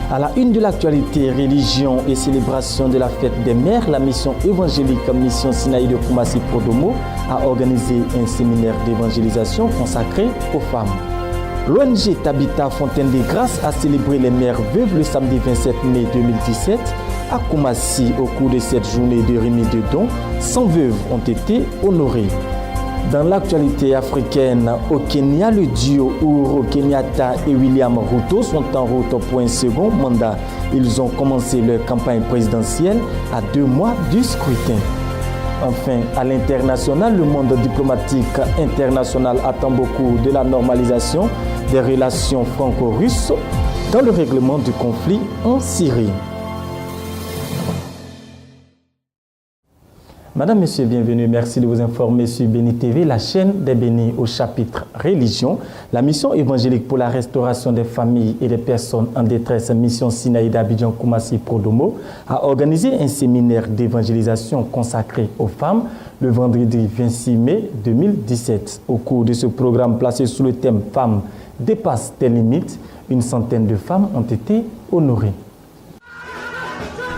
À la une de l'actualité, religion et célébration de la fête des mères, la mission évangélique Mission Sinaï de Koumassi Prodomo a organisé un séminaire d'évangélisation consacré aux femmes. L'ONG Tabita Fontaine des Grâces a célébré les mères veuves le samedi 27 mai 2017 à Koumassi. Au cours de cette journée de remise de dons, 100 veuves ont été honorées. Dans l'actualité africaine, au Kenya, le duo Uhuru Kenyatta et William Ruto sont en route pour un second mandat. Ils ont commencé leur campagne présidentielle à 2 mois du scrutin. Enfin, à l'international, le monde diplomatique international attend beaucoup de la normalisation des relations franco-russes dans le règlement du conflit en Syrie. Madame, Monsieur, bienvenue. Merci de vous informer sur Béni TV, la chaîne des bénis au chapitre religion. La mission évangélique pour la restauration des familles et des personnes en détresse, Mission Sinaï d'Abidjan Koumassi Prodomo, a organisé un séminaire d'évangélisation consacré aux femmes le vendredi 26 mai 2017. Au cours de ce programme placé sous le thème « Femmes dépassent tes limites », une centaine de femmes ont été honorées.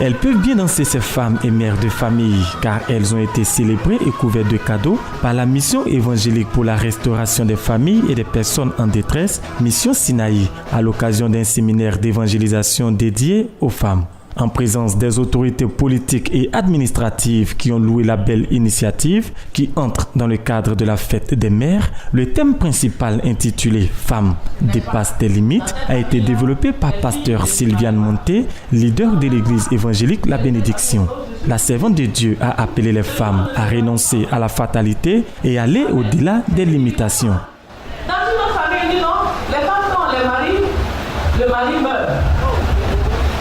Elles peuvent bien danser, ces femmes et mères de famille, car elles ont été célébrées et couvertes de cadeaux par la mission évangélique pour la restauration des familles et des personnes en détresse, Mission Sinaï, à l'occasion d'un séminaire d'évangélisation dédié aux femmes. En présence des autorités politiques et administratives qui ont loué la belle initiative qui entre dans le cadre de la fête des mères, le thème principal intitulé « Femmes dépassent tes limites » a été développé par pasteur Sylviane Monté, leader de l'église évangélique La Bénédiction. La servante de Dieu a appelé les femmes à renoncer à la fatalité et aller au-delà des limitations. Dans une famille, dis non, les femmes ont le mari meurt.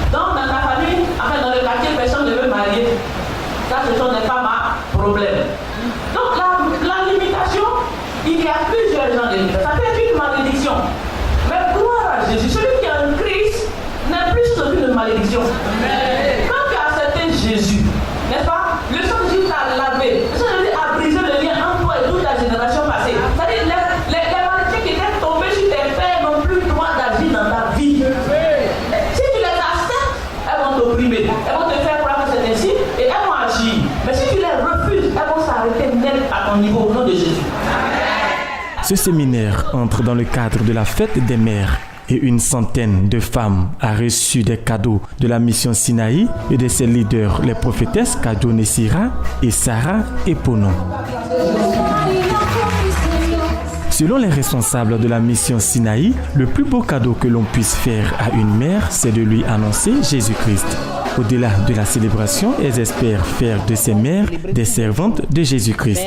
Donc, dans ta famille, enfin dans le quartier, personne ne veut marier. Ça, ce n'est pas ma problème. Donc, la limitation, il y a plusieurs genres de limitation. Ça peut être une malédiction. Mais gloire à Jésus, celui qui est en Christ n'est plus aucune malédiction. Quand tu as accepté Jésus, n'est-ce pas? Le sang de Jésus t'a lavé. Le sang de Jésus a brisé le lien entre toi et toute la génération passée. C'est-à-dire, les malédictions qui étaient tombées sur tes pères n'ont plus le droit d'agir dans ta vie. Elles vont te faire croire que c'est ainsi et elles vont agir. Mais si tu les refuses, elles vont s'arrêter net à ton niveau au nom de Jésus. Ce séminaire entre dans le cadre de la fête des mères et une centaine de femmes a reçu des cadeaux de la mission Sinaï et de ses leaders, les prophétesses Kadjo Nessira et Sarah Eponon. Selon les responsables de la mission Sinaï, le plus beau cadeau que l'on puisse faire à une mère, c'est de lui annoncer Jésus-Christ. Au-delà de la célébration, elles espèrent faire de ces mères des servantes de Jésus-Christ.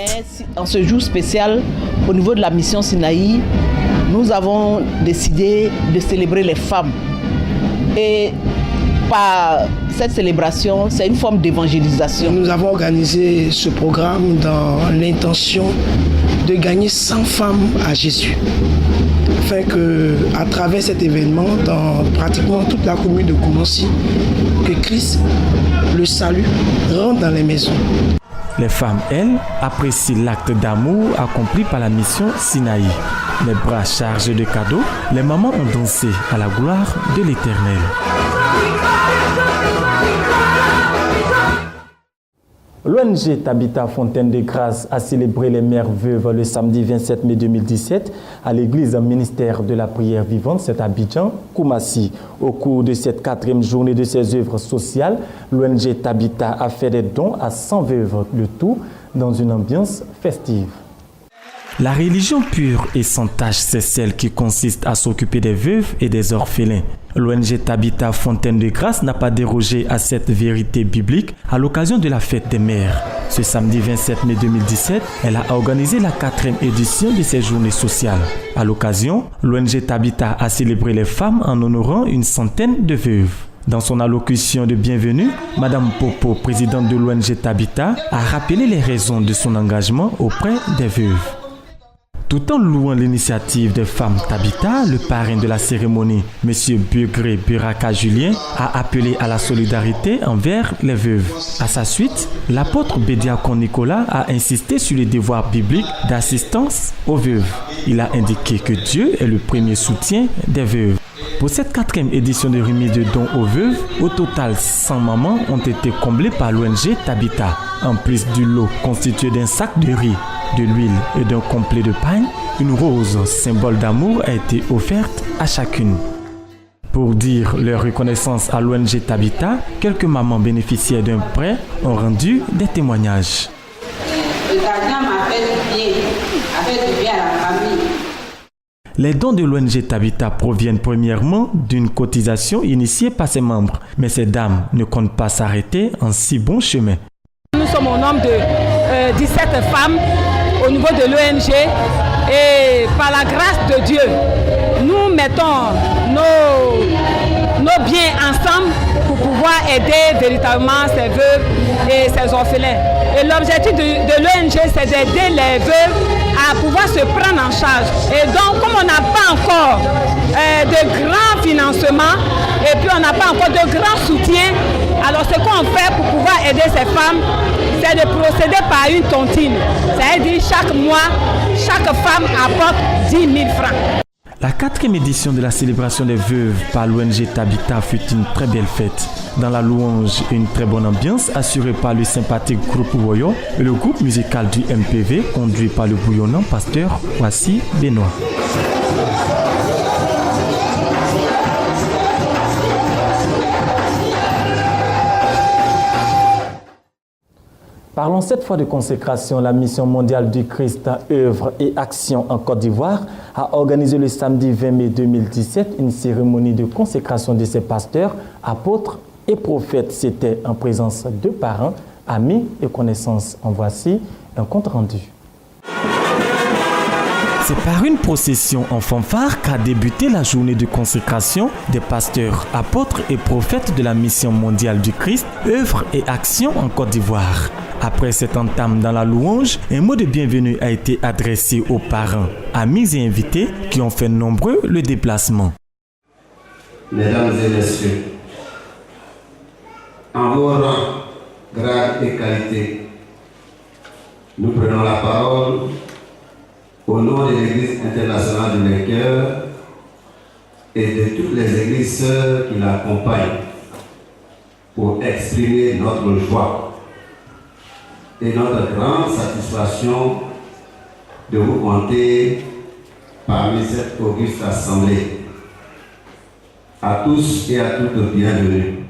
En ce jour spécial, au niveau de la mission Sinaï, nous avons décidé de célébrer les femmes. Et par cette célébration, c'est une forme d'évangélisation. Nous avons organisé ce programme dans l'intention de gagner 100 femmes à Jésus. Afin qu'à travers cet événement, dans pratiquement toute la commune de Koumassi, que Christ, le salut, rentre dans les maisons. Les femmes, elles, apprécient l'acte d'amour accompli par la mission Sinaï. Les bras chargés de cadeaux, les mamans ont dansé à la gloire de l'Éternel. L'ONG Tabita Fontaine de Grâces a célébré les mères veuves le samedi 27 mai 2017 à l'église ministère de la prière vivante, c'est à Abidjan, Koumassi. Au cours de cette 4e journée de ses œuvres sociales, l'ONG Tabita a fait des dons à 100 veuves, le tout dans une ambiance festive. La religion pure et sans tache, c'est celle qui consiste à s'occuper des veuves et des orphelins. L'ONG Tabita Fontaine de Grâces n'a pas dérogé à cette vérité biblique à l'occasion de la fête des mères. Ce samedi 27 mai 2017, elle a organisé la 4e édition de ses journées sociales. À l'occasion, l'ONG Tabita a célébré les femmes en honorant une centaine de veuves. Dans son allocution de bienvenue, Madame Popo, présidente de l'ONG Tabita, a rappelé les raisons de son engagement auprès des veuves. Tout en louant l'initiative des femmes Tabita, le parrain de la cérémonie, M. Bugré Buraka Julien, a appelé à la solidarité envers les veuves. À sa suite, l'apôtre Bédiakon Nicolas a insisté sur le devoir biblique d'assistance aux veuves. Il a indiqué que Dieu est le premier soutien des veuves. Pour cette 4e édition de remise de dons aux veuves, au total 100 mamans ont été comblées par l'ONG Tabita. En plus du lot constitué d'un sac de riz, de l'huile et d'un complet de pain, une rose, symbole d'amour, a été offerte à chacune. Pour dire leur reconnaissance à l'ONG Tabita, quelques mamans bénéficiaires d'un prêt ont rendu des témoignages. Le gardien m'a fait du bien à la famille. Les dons de l'ONG Tabita proviennent premièrement d'une cotisation initiée par ses membres. Mais ces dames ne comptent pas s'arrêter en si bon chemin. Nous sommes au nombre de 17 femmes au niveau de l'ONG et par la grâce de Dieu, nous mettons nos biens ensemble pour pouvoir aider véritablement ces veuves et ces orphelins. Et l'objectif de l'ONG, c'est d'aider les veuves à pouvoir se prendre en charge. Et donc, comme on n'a pas encore de grands financements et puis on n'a pas encore de grands soutiens, alors ce qu'on fait pour pouvoir aider ces femmes, c'est de procéder par une tontine. C'est-à-dire chaque mois, chaque femme apporte 10 000 francs. La 4e édition de la célébration des veuves par l'ONG Tabita fut une très belle fête. Dans la louange et une très bonne ambiance assurée par le sympathique groupe Woyo et le groupe musical du MPV conduit par le bouillonnant pasteur Kwasi Benoît. Parlons cette fois de consécration. La Mission mondiale du Christ, œuvre et action en Côte d'Ivoire a organisé le samedi 20 mai 2017 une cérémonie de consécration de ses pasteurs, apôtres et prophètes. C'était en présence de parents, amis et connaissances. En voici un compte rendu. C'est par une procession en fanfare qu'a débuté la journée de consécration des pasteurs, apôtres et prophètes de la Mission mondiale du Christ, œuvre et action en Côte d'Ivoire. Après cette entame dans la louange, un mot de bienvenue a été adressé aux parents, amis et invités qui ont fait nombreux le déplacement. Mesdames et messieurs, en vos rangs, grades et qualités, nous prenons la parole au nom de l'Église internationale du Vainqueur et de toutes les églises sœurs qui l'accompagnent pour exprimer notre joie et notre grande satisfaction de vous compter parmi cette auguste assemblée. À tous et à toutes, bienvenue.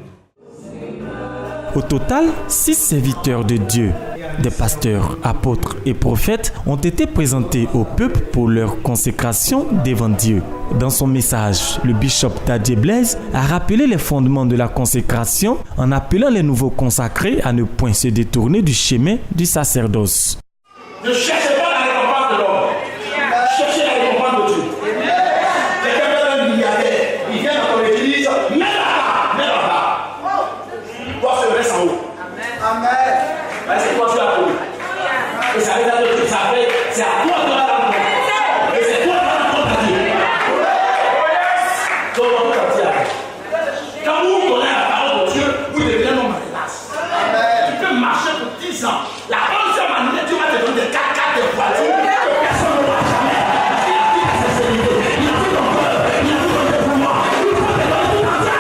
Au total, 6 serviteurs de Dieu, des pasteurs, apôtres et prophètes ont été présentés au peuple pour leur consécration devant Dieu. Dans son message, le bishop Dadie Blaise a rappelé les fondements de la consécration en appelant les nouveaux consacrés à ne point se détourner du chemin du sacerdoce. Ne cherchez pas la récompense de l'homme, cherchez la récompense de Dieu. Quelqu'un fait un milliardaire, il vient dans ton église, mets là-bas. Toi, tu restes en haut. Amen. C'est toi qui as voulu. Et ça veut dire que c'est à toi de la rencontre. Et c'est toi qui as rencontré à Dieu. Donc, on peut dire, quand vous connaissez la parole de Dieu, vous devenez un homme relax. Tu peux marcher pour 10 ans. La 11e année, tu vas te donner des 4x4 de voitures que personne ne voit jamais. Il a dit la sincérité. Il a dit ton cœur. Il a dit ton dévouement. Il faut te donner tout entier.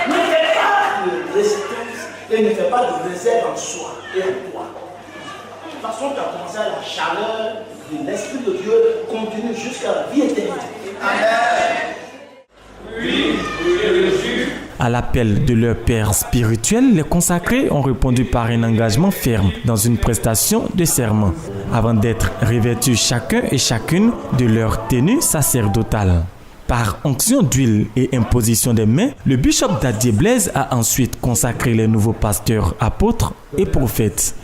Ne fais pas de résistance et ne fais pas de réserve en soi et en toi. De toute façon, tu as commencé à la chaleur de l'Esprit de Dieu continue jusqu'à la vie éternelle. Amen. Oui, Jésus. À l'appel de leur père spirituel, les consacrés ont répondu par un engagement ferme dans une prestation de serment, avant d'être revêtus chacun et chacune de leur tenue sacerdotale. Par onction d'huile et imposition des mains, le bishop Dadie Blaise a ensuite consacré les nouveaux pasteurs, apôtres et prophètes.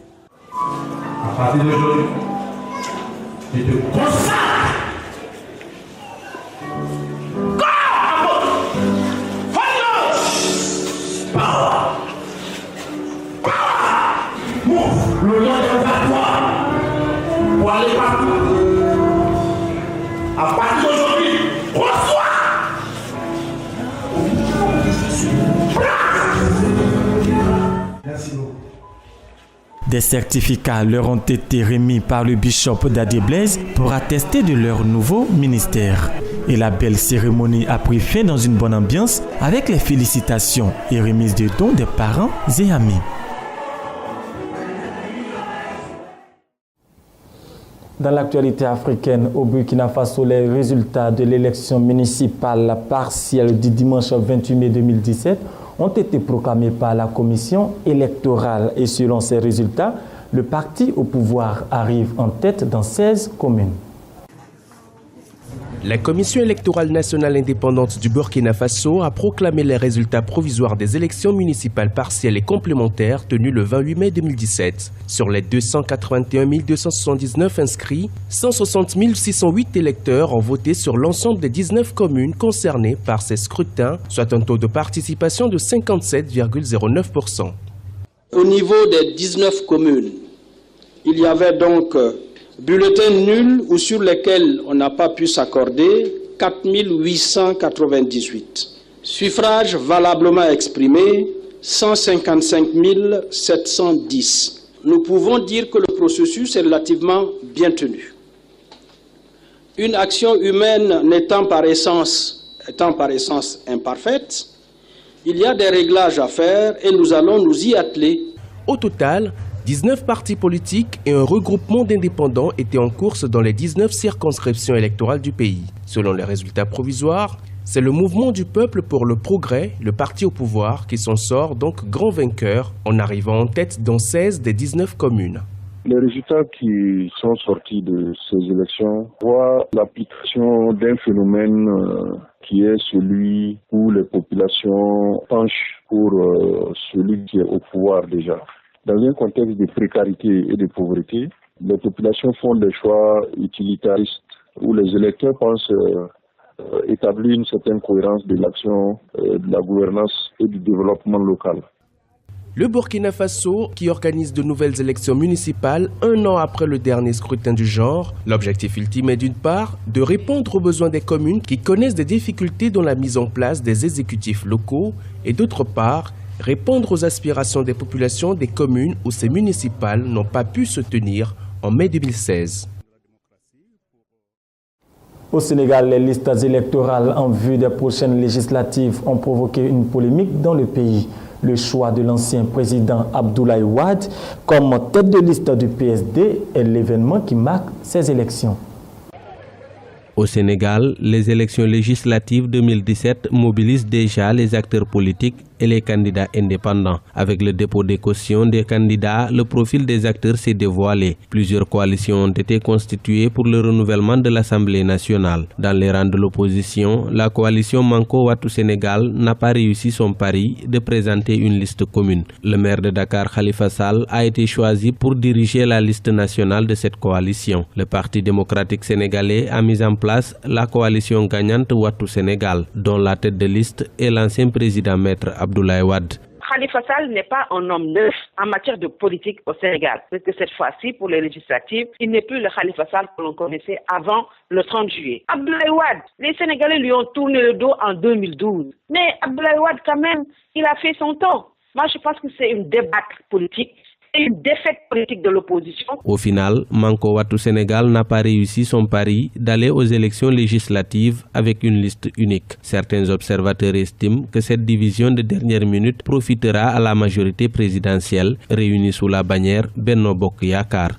À partir d'aujourd'hui, je te consacre. Le nom est à toi pour aller partout. À partir d'aujourd'hui, reçois. Merci beaucoup. Des certificats leur ont été remis par le bishop Dadie Blaise pour attester de leur nouveau ministère. Et la belle cérémonie a pris fin dans une bonne ambiance avec les félicitations et remises de dons des parents et amis. Dans l'actualité africaine, au Burkina Faso, les résultats de l'élection municipale partielle du dimanche 28 mai 2017 ont été proclamés par la commission électorale. Et selon ces résultats, le parti au pouvoir arrive en tête dans 16 communes. La Commission électorale nationale indépendante du Burkina Faso a proclamé les résultats provisoires des élections municipales partielles et complémentaires tenues le 28 mai 2017. Sur les 281 279 inscrits, 160 608 électeurs ont voté sur l'ensemble des 19 communes concernées par ces scrutins, soit un taux de participation de 57,09%. Au niveau des 19 communes, il y avait donc bulletins nuls ou sur lesquels on n'a pas pu s'accorder, 4 898. Suffrages valablement exprimés, 155 710. Nous pouvons dire que le processus est relativement bien tenu. Une action humaine n'étant par essence imparfaite, il y a des réglages à faire et nous allons nous y atteler. Au total, 19 partis politiques et un regroupement d'indépendants étaient en course dans les 19 circonscriptions électorales du pays. Selon les résultats provisoires, c'est le mouvement du peuple pour le progrès, le parti au pouvoir, qui s'en sort donc grand vainqueur en arrivant en tête dans 16 des 19 communes. Les résultats qui sont sortis de ces élections voient l'application d'un phénomène qui est celui où les populations penchent pour celui qui est au pouvoir déjà. Dans un contexte de précarité et de pauvreté, les populations font des choix utilitaristes où les électeurs pensent établir une certaine cohérence de l'action, de la gouvernance et du développement local. Le Burkina Faso, qui organise de nouvelles élections municipales un an après le dernier scrutin du genre, l'objectif ultime est d'une part de répondre aux besoins des communes qui connaissent des difficultés dans la mise en place des exécutifs locaux et d'autre part, répondre aux aspirations des populations des communes où ces municipales n'ont pas pu se tenir en mai 2016. Au Sénégal, les listes électorales en vue des prochaines législatives ont provoqué une polémique dans le pays. Le choix de l'ancien président Abdoulaye Wade comme tête de liste du PSD est l'événement qui marque ces élections. Au Sénégal, les élections législatives 2017 mobilisent déjà les acteurs politiques et les candidats indépendants. Avec le dépôt des cautions des candidats, le profil des acteurs s'est dévoilé. Plusieurs coalitions ont été constituées pour le renouvellement de l'Assemblée nationale. Dans les rangs de l'opposition, la coalition Manko Wattu Sénégal n'a pas réussi son pari de présenter une liste commune. Le maire de Dakar, Khalifa Sall, a été choisi pour diriger la liste nationale de cette coalition. Le Parti démocratique sénégalais a mis en place la coalition gagnante Wattu Sénégal, dont la tête de liste est l'ancien président maître Abdoulaye Wade. Khalifa Sall n'est pas un homme neuf en matière de politique au Sénégal. Parce que cette fois-ci, pour les législatives, il n'est plus le Khalifa Sall que l'on connaissait avant le 30 juillet. Abdoulaye Wade, les Sénégalais lui ont tourné le dos en 2012. Mais Abdoulaye Wade, quand même, il a fait son temps. Moi, je pense que c'est une débâcle politique. Une défaite politique de l'opposition. Au final, Manko Wattu Sénégal n'a pas réussi son pari d'aller aux élections législatives avec une liste unique. Certains observateurs estiment que cette division de dernière minute profitera à la majorité présidentielle réunie sous la bannière Benno Bokk Yakaar.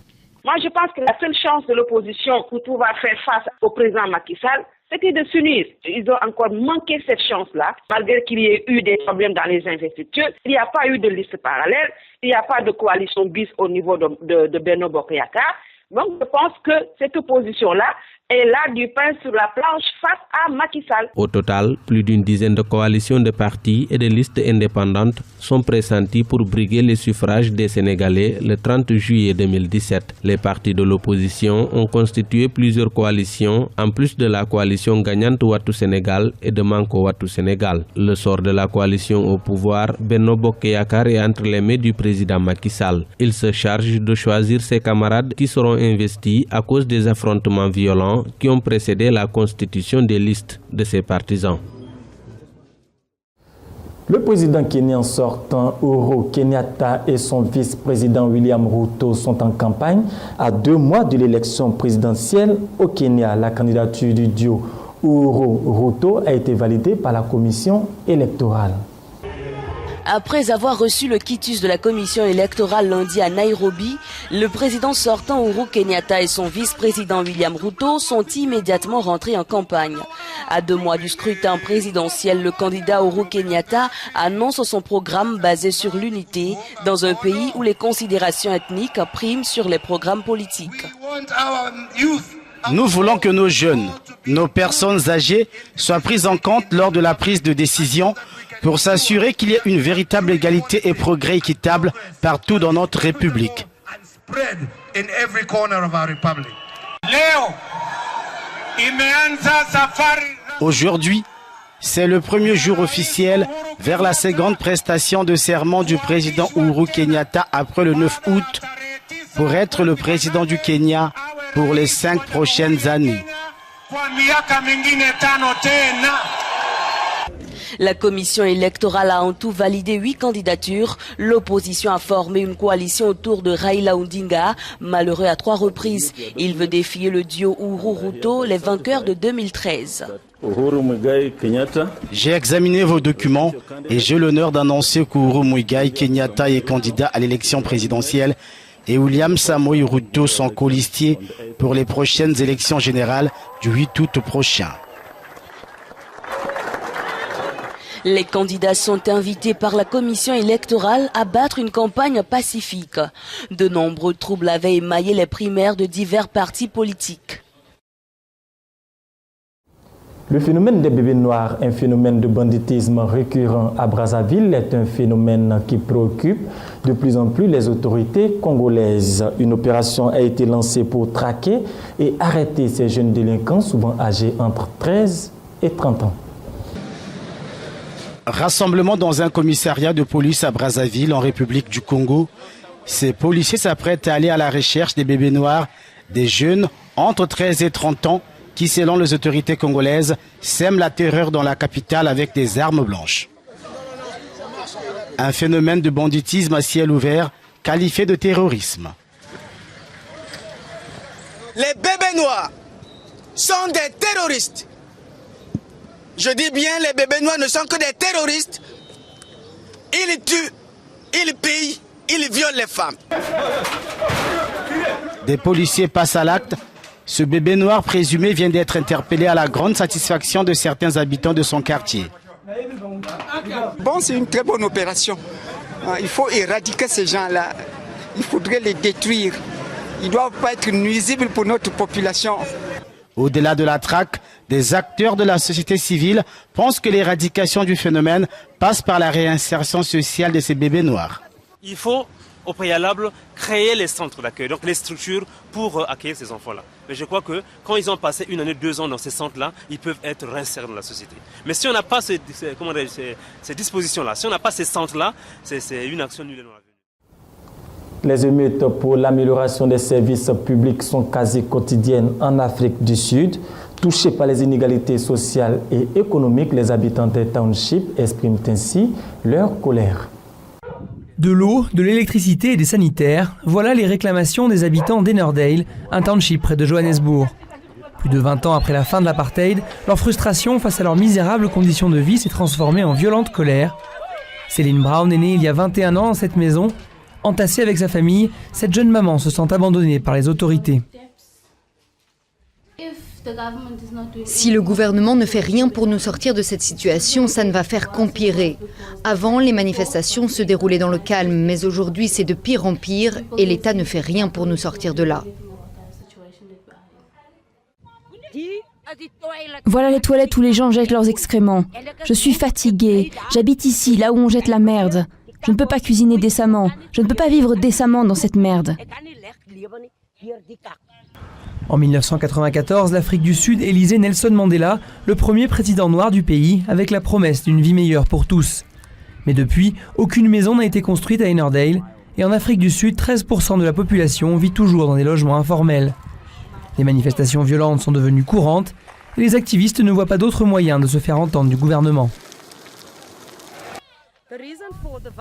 Moi, je pense que la seule chance de l'opposition pour pouvoir faire face au président Macky Sall, c'était de s'unir. Ils ont encore manqué cette chance-là, malgré qu'il y ait eu des problèmes dans les investitures. Il n'y a pas eu de liste parallèle, il n'y a pas de coalition bis au niveau de Benno Bokk Yakaar. Donc, je pense que cette opposition-là est là du pain sur la planche face à Macky Sall. Au total, plus d'une dizaine de coalitions de partis et de listes indépendantes sont pressenties pour briguer les suffrages des Sénégalais le 30 juillet 2017. Les partis de l'opposition ont constitué plusieurs coalitions, en plus de la coalition gagnante Wattu Sénégal et de Manko Wattu Sénégal. Le sort de la coalition au pouvoir, Benno Bokk Yakaar, est entre les mains du président Macky Sall. Il se charge de choisir ses camarades qui seront investis à cause des affrontements violents qui ont précédé la constitution des listes de ses partisans. Le président kenyan sortant Uhuru Kenyatta et son vice-président William Ruto sont en campagne à 2 mois de l'élection présidentielle au Kenya. La candidature du duo Uhuru Ruto a été validé par la commission électorale. Après avoir reçu le quitus de la commission électorale lundi à Nairobi, le président sortant Uhuru Kenyatta et son vice-président William Ruto sont immédiatement rentrés en campagne. À 2 mois du scrutin présidentiel, le candidat Uhuru Kenyatta annonce son programme basé sur l'unité dans un pays où les considérations ethniques priment sur les programmes politiques. Nous voulons que nos jeunes, nos personnes âgées soient prises en compte lors de la prise de décision pour s'assurer qu'il y ait une véritable égalité et progrès équitable partout dans notre République. Aujourd'hui, c'est le premier jour officiel vers la seconde prestation de serment du président Uhuru Kenyatta après le 9 août pour être le président du Kenya pour les 5 prochaines années. La commission électorale a en tout validé 8 candidatures. L'opposition a formé une coalition autour de Raila Odinga, malheureux à 3 reprises. Il veut défier le duo Uhuru-Ruto, les vainqueurs de 2013. J'ai examiné vos documents et j'ai l'honneur d'annoncer qu'Uhuru Muigai Kenyatta est candidat à l'élection présidentielle et William Samoei Ruto sont colistiers pour les prochaines élections générales du 8 août prochain. Les candidats sont invités par la commission électorale à battre une campagne pacifique. De nombreux troubles avaient émaillé les primaires de divers partis politiques. Le phénomène des bébés noirs, un phénomène de banditisme récurrent à Brazzaville, est un phénomène qui préoccupe de plus en plus les autorités congolaises. Une opération a été lancée pour traquer et arrêter ces jeunes délinquants, souvent âgés entre 13 et 30 ans. Rassemblement dans un commissariat de police à Brazzaville, en République du Congo. Ces policiers s'apprêtent à aller à la recherche des bébés noirs, des jeunes entre 13 et 30 ans, qui, selon les autorités congolaises, sèment la terreur dans la capitale avec des armes blanches. Un phénomène de banditisme à ciel ouvert, qualifié de terrorisme. Les bébés noirs sont des terroristes. Je dis bien, les bébés noirs ne sont que des terroristes. Ils tuent, ils pillent, ils violent les femmes. Des policiers passent à l'acte. Ce bébé noir présumé vient d'être interpellé à la grande satisfaction de certains habitants de son quartier. Bon, c'est une très bonne opération. Il faut éradiquer ces gens-là. Il faudrait les détruire. Ils ne doivent pas être nuisibles pour notre population. Au-delà de la traque, des acteurs de la société civile pensent que l'éradication du phénomène passe par la réinsertion sociale de ces bébés noirs. Il faut, au préalable, créer les centres d'accueil, donc les structures pour accueillir ces enfants-là. Mais je crois que quand ils ont passé 1 année, 2 ans dans ces centres-là, ils peuvent être réinsérés dans la société. Mais si on n'a pas ces dispositions-là, si on n'a pas ces centres-là, c'est une action nulle. Les émeutes pour l'amélioration des services publics sont quasi quotidiennes en Afrique du Sud. Touchés par les inégalités sociales et économiques, les habitants des townships expriment ainsi leur colère. De l'eau, de l'électricité et des sanitaires, voilà les réclamations des habitants d'Ennerdale, un township près de Johannesburg. Plus de 20 ans après la fin de l'apartheid, leur frustration face à leurs misérables conditions de vie s'est transformée en violente colère. Céline Brown est née il y a 21 ans dans cette maison. Entassée avec sa famille, cette jeune maman se sent abandonnée par les autorités. Si le gouvernement ne fait rien pour nous sortir de cette situation, ça ne va faire qu'empirer. Avant, les manifestations se déroulaient dans le calme, mais aujourd'hui c'est de pire en pire et l'État ne fait rien pour nous sortir de là. Voilà les toilettes où les gens jettent leurs excréments. Je suis fatiguée, j'habite ici, là où on jette la merde. Je ne peux pas cuisiner décemment, je ne peux pas vivre décemment dans cette merde. En 1994, l'Afrique du Sud élisait Nelson Mandela, le premier président noir du pays, avec la promesse d'une vie meilleure pour tous. Mais depuis, aucune maison n'a été construite à Ennerdale, et en Afrique du Sud, 13% de la population vit toujours dans des logements informels. Les manifestations violentes sont devenues courantes, et les activistes ne voient pas d'autre moyen de se faire entendre du gouvernement.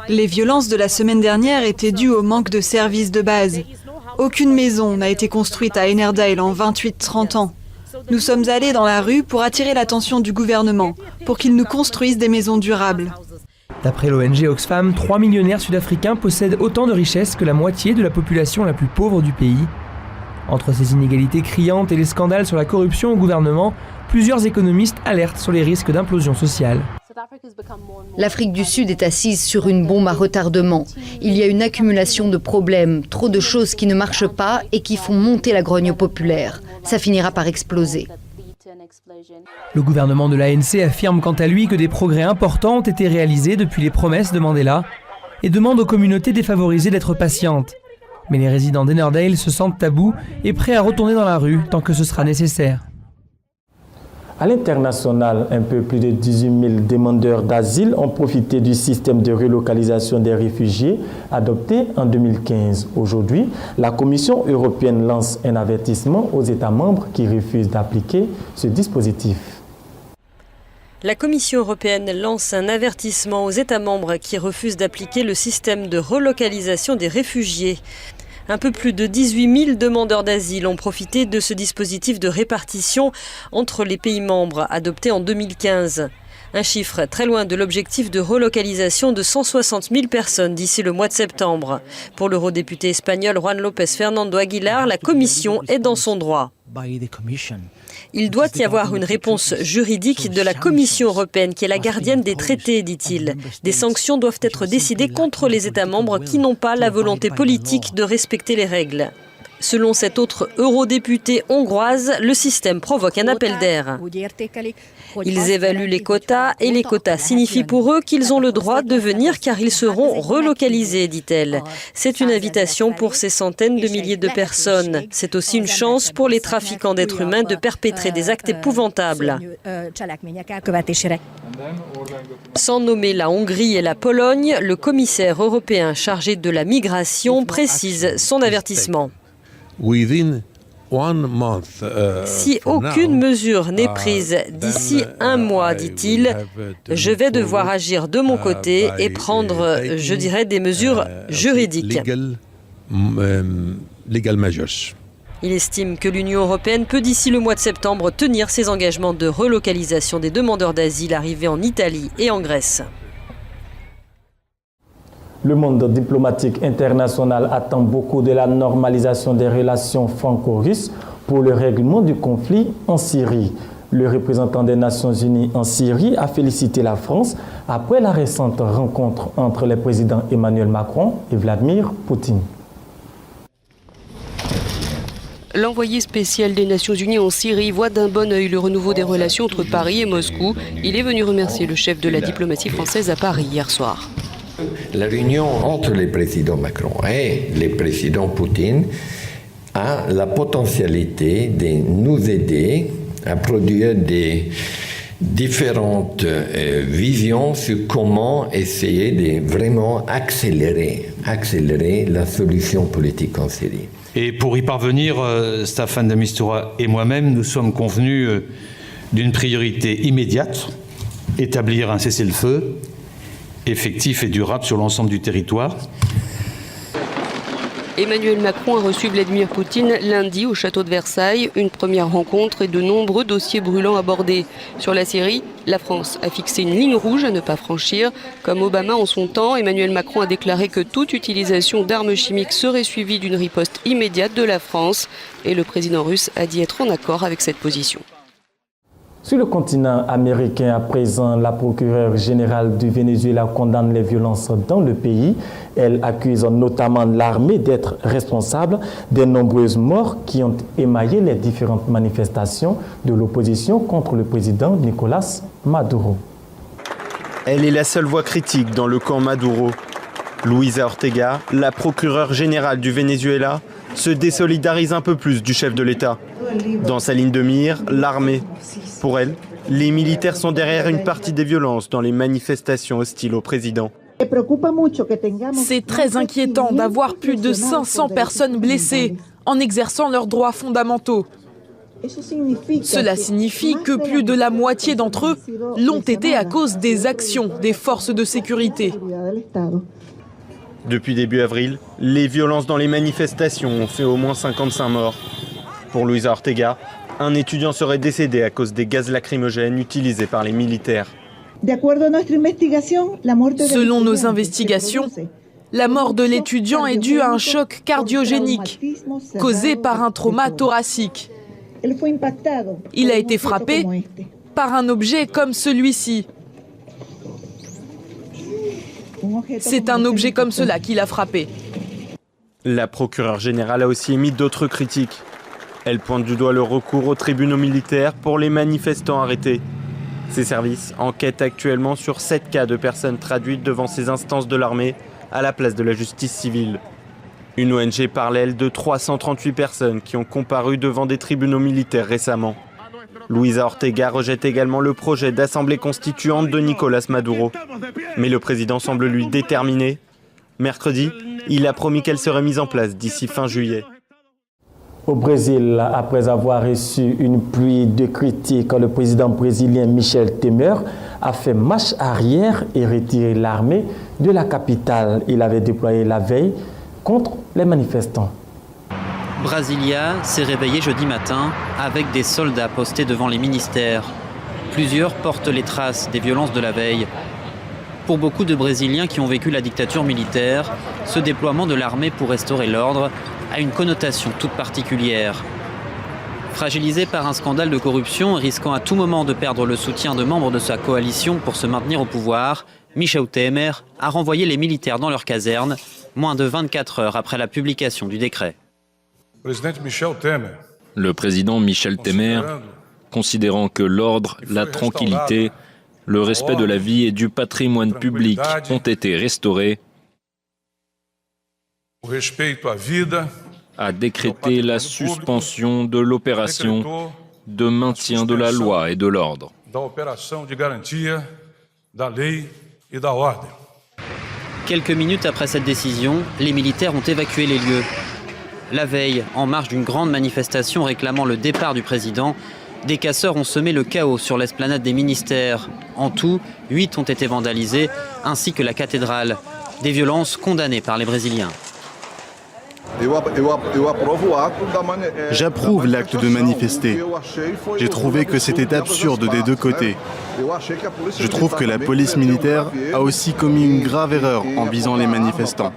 Les violences de la semaine dernière étaient dues au manque de services de base. Aucune maison n'a été construite à Ennerdale en 28-30 ans. Nous sommes allés dans la rue pour attirer l'attention du gouvernement, pour qu'il nous construise des maisons durables. D'après l'ONG Oxfam, 3 millionnaires sud-africains possèdent autant de richesses que la moitié de la population la plus pauvre du pays. Entre ces inégalités criantes et les scandales sur la corruption au gouvernement, plusieurs économistes alertent sur les risques d'implosion sociale. L'Afrique du Sud est assise sur une bombe à retardement. Il y a une accumulation de problèmes, trop de choses qui ne marchent pas et qui font monter la grogne populaire. Ça finira par exploser. Le gouvernement de l'ANC affirme quant à lui que des progrès importants ont été réalisés depuis les promesses de Mandela et demande aux communautés défavorisées d'être patientes. Mais les résidents d'Ennerdale se sentent à bout et prêts à retourner dans la rue tant que ce sera nécessaire. À l'international, un peu plus de 18 000 demandeurs d'asile ont profité du système de relocalisation des réfugiés adopté en 2015. Aujourd'hui, la Commission européenne lance un avertissement aux États membres qui refusent d'appliquer ce dispositif. La Commission européenne lance un avertissement aux États membres qui refusent d'appliquer le système de relocalisation des réfugiés. Un peu plus de 18 000 demandeurs d'asile ont profité de ce dispositif de répartition entre les pays membres adopté en 2015. Un chiffre très loin de l'objectif de relocalisation de 160 000 personnes d'ici le mois de septembre. Pour l'eurodéputé espagnol Juan López Fernando Aguilar, la Commission est dans son droit. Il doit y avoir une réponse juridique de la Commission européenne qui est la gardienne des traités, dit-il. Des sanctions doivent être décidées contre les États membres qui n'ont pas la volonté politique de respecter les règles. Selon cette autre eurodéputée hongroise, le système provoque un appel d'air. Ils évaluent les quotas et les quotas signifient pour eux qu'ils ont le droit de venir car ils seront relocalisés, dit-elle. C'est une invitation pour ces centaines de milliers de personnes. C'est aussi une chance pour les trafiquants d'êtres humains de perpétrer des actes épouvantables. Sans nommer la Hongrie et la Pologne, le commissaire européen chargé de la migration précise son avertissement. Si aucune mesure n'est prise d'ici un mois, dit-il, je vais devoir agir de mon côté et prendre, je dirais, des mesures juridiques. Il estime que l'Union européenne peut d'ici le mois de septembre tenir ses engagements de relocalisation des demandeurs d'asile arrivés en Italie et en Grèce. Le monde diplomatique international attend beaucoup de la normalisation des relations franco-russes pour le règlement du conflit en Syrie. Le représentant des Nations Unies en Syrie a félicité la France après la récente rencontre entre les présidents Emmanuel Macron et Vladimir Poutine. L'envoyé spécial des Nations Unies en Syrie voit d'un bon œil le renouveau des relations entre Paris et Moscou. Il est venu remercier le chef de la diplomatie française à Paris hier soir. La réunion entre le président Macron et le président Poutine a la potentialité de nous aider à produire des différentes visions sur comment essayer de vraiment accélérer la solution politique en Syrie. Et pour y parvenir, Staffan de Mistura et moi-même, nous sommes convenus d'une priorité immédiate, établir un cessez-le-feu effectif et durable sur l'ensemble du territoire. Emmanuel Macron a reçu Vladimir Poutine lundi au château de Versailles. Une première rencontre et de nombreux dossiers brûlants abordés. Sur la Syrie, la France a fixé une ligne rouge à ne pas franchir. Comme Obama en son temps, Emmanuel Macron a déclaré que toute utilisation d'armes chimiques serait suivie d'une riposte immédiate de la France. Et le président russe a dit être en accord avec cette position. Sur le continent américain, à présent, la procureure générale du Venezuela condamne les violences dans le pays. Elle accuse notamment l'armée d'être responsable des nombreuses morts qui ont émaillé les différentes manifestations de l'opposition contre le président Nicolás Maduro. Elle est la seule voix critique dans le camp Maduro. Luisa Ortega, la procureure générale du Venezuela, se désolidarise un peu plus du chef de l'État. Dans sa ligne de mire, l'armée. Pour elle, les militaires sont derrière une partie des violences dans les manifestations hostiles au président. C'est très inquiétant d'avoir plus de 500 personnes blessées en exerçant leurs droits fondamentaux. Cela signifie que plus de la moitié d'entre eux l'ont été à cause des actions des forces de sécurité. Depuis début avril, les violences dans les manifestations ont fait au moins 55 morts. Pour Luisa Ortega, Un étudiant serait décédé à cause des gaz lacrymogènes utilisés par les militaires. Selon nos investigations, la mort de l'étudiant est due à un choc cardiogénique causé par un trauma thoracique. Il a été frappé par un objet comme celui-ci. C'est un objet comme cela qui l'a frappé. La procureure générale a aussi émis d'autres critiques. Elle pointe du doigt le recours aux tribunaux militaires pour les manifestants arrêtés. Ses services enquêtent actuellement sur 7 cas de personnes traduites devant ces instances de l'armée à la place de la justice civile. Une ONG parle, elle, de 338 personnes qui ont comparu devant des tribunaux militaires récemment. Luisa Ortega rejette également le projet d'assemblée constituante de Nicolás Maduro. Mais le président semble lui déterminé. Mercredi, il a promis qu'elle serait mise en place d'ici fin juillet. Au Brésil, après avoir reçu une pluie de critiques, le président brésilien Michel Temer a fait marche arrière et retiré l'armée de la capitale. Il avait déployé la veille contre les manifestants. Brasilia s'est réveillé jeudi matin avec des soldats postés devant les ministères. Plusieurs portent les traces des violences de la veille. Pour beaucoup de Brésiliens qui ont vécu la dictature militaire, ce déploiement de l'armée pour restaurer l'ordre a une connotation toute particulière. Fragilisé par un scandale de corruption et risquant à tout moment de perdre le soutien de membres de sa coalition pour se maintenir au pouvoir, Michel Temer a renvoyé les militaires dans leur caserne, moins de 24 heures après la publication du décret. Le président Michel Temer, considérant que l'ordre, la tranquillité, le respect de la vie et du patrimoine public ont été restaurés, a décrété la suspension de l'opération de maintien de la loi et de l'ordre. Quelques minutes après cette décision, les militaires ont évacué les lieux. La veille, en marge d'une grande manifestation réclamant le départ du président, des casseurs ont semé le chaos sur l'esplanade des ministères. En tout, 8 ont été vandalisés, ainsi que la cathédrale. Des violences condamnées par les Brésiliens. J'approuve l'acte de manifester. J'ai trouvé que c'était absurde des deux côtés. Je trouve que la police militaire a aussi commis une grave erreur en visant les manifestants.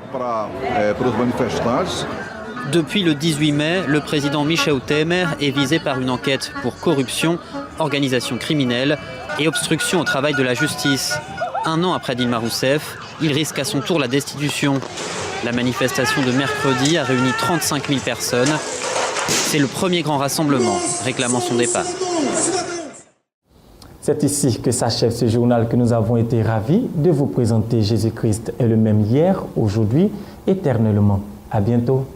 Depuis le 18 mai, le président Michel Temer est visé par une enquête pour corruption, organisation criminelle et obstruction au travail de la justice. 1 an après Dilma Rousseff, il risque à son tour la destitution. La manifestation de mercredi a réuni 35 000 personnes. C'est le premier grand rassemblement réclamant son départ. C'est ici que s'achève ce journal que nous avons été ravis de vous présenter. Jésus-Christ est le même hier, aujourd'hui, éternellement. À bientôt.